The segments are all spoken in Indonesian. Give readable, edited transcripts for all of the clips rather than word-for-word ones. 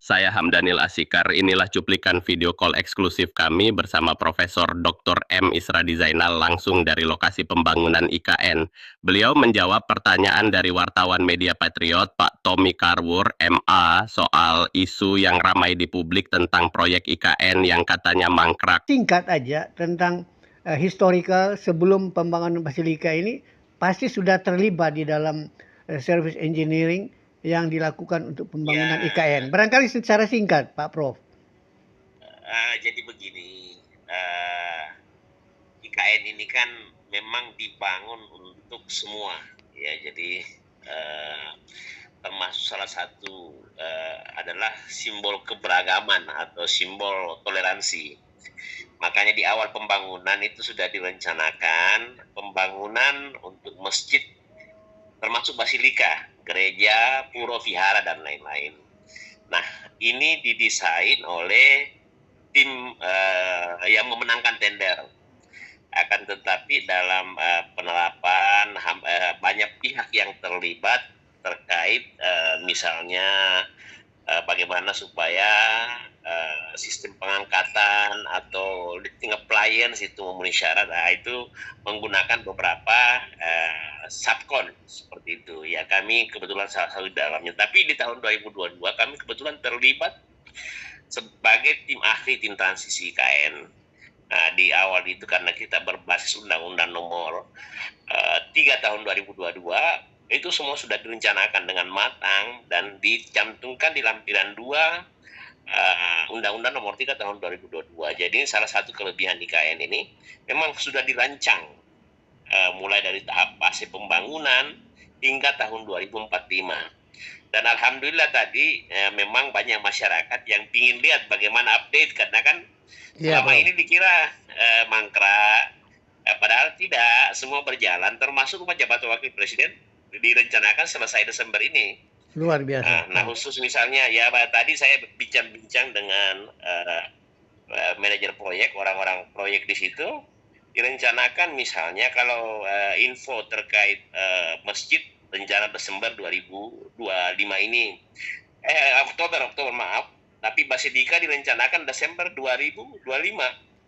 Saya Hamdanil Asikar, inilah cuplikan video call eksklusif kami bersama Profesor Dr. M. Isradi Zainal langsung dari lokasi pembangunan IKN. Beliau menjawab pertanyaan dari wartawan Media Patriot, Pak Tommy Karwur, MA, soal isu yang ramai di publik tentang proyek IKN yang katanya mangkrak. Singkat aja tentang historical sebelum pembangunan Basilika ini pasti sudah terlibat di dalam service engineering yang dilakukan untuk pembangunan IKN. Barangkali secara singkat, Pak Prof. Jadi begini, IKN ini kan memang dibangun untuk semua, ya. Jadi termasuk salah satu adalah simbol keberagaman atau simbol toleransi. Makanya di awal pembangunan itu sudah direncanakan pembangunan untuk masjid, termasuk basilika, gereja, pura, vihara, dan lain-lain. Nah, ini didesain oleh tim yang memenangkan tender. Akan tetapi dalam penerapan banyak pihak yang terlibat terkait misalnya bagaimana supaya sistem pengangkatan atau lifting appliance itu memenuhi syarat. Nah, itu menggunakan beberapa subkon seperti itu. Ya, kami kebetulan salah satu di dalamnya. Tapi di tahun 2022 kami kebetulan terlibat sebagai tim ahli tim transisi IKN. Nah, di awal itu karena kita berbasis Undang-Undang Nomor 3 tahun 2022, itu semua sudah direncanakan dengan matang dan dicantumkan di lampiran 2 Undang-Undang Nomor 3 tahun 2022. Jadi salah satu kelebihan IKN ini memang sudah dirancang mulai dari tahap fase pembangunan hingga tahun 2045. Dan alhamdulillah tadi memang banyak masyarakat yang ingin lihat bagaimana update, karena kan selama ini dikira mangkrak, padahal tidak, semua berjalan, termasuk rumah jabatan wakil presiden direncanakan selesai Desember ini. Luar biasa. Nah, khusus misalnya ya tadi saya bincang-bincang dengan manajer proyek, orang-orang proyek di situ, direncanakan misalnya kalau info terkait masjid rencana Desember 2025 ini, Oktober maaf, tapi Basilika direncanakan Desember 2025.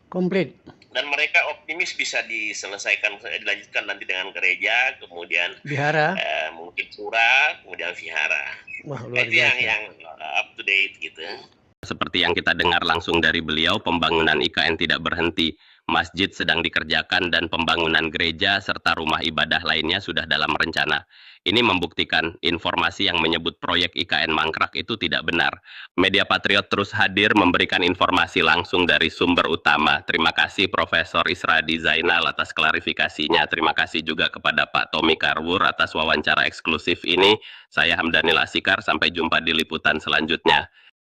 Komplit. Dan mereka optimis bisa dilanjutkan nanti dengan gereja, kemudian vihara, mungkin pura, kemudian vihara. Wah, luar itu biasa. yang up to date gitu. Seperti yang kita dengar langsung dari beliau, pembangunan IKN tidak berhenti. Masjid sedang dikerjakan dan pembangunan gereja serta rumah ibadah lainnya sudah dalam rencana. Ini membuktikan informasi yang menyebut proyek IKN mangkrak itu tidak benar. Media Patriot terus hadir memberikan informasi langsung dari sumber utama. Terima kasih Profesor Isradi Zainal atas klarifikasinya. Terima kasih juga kepada Pak Tommy Karwur atas wawancara eksklusif ini. Saya Hamdanil Asikar, sampai jumpa di liputan selanjutnya.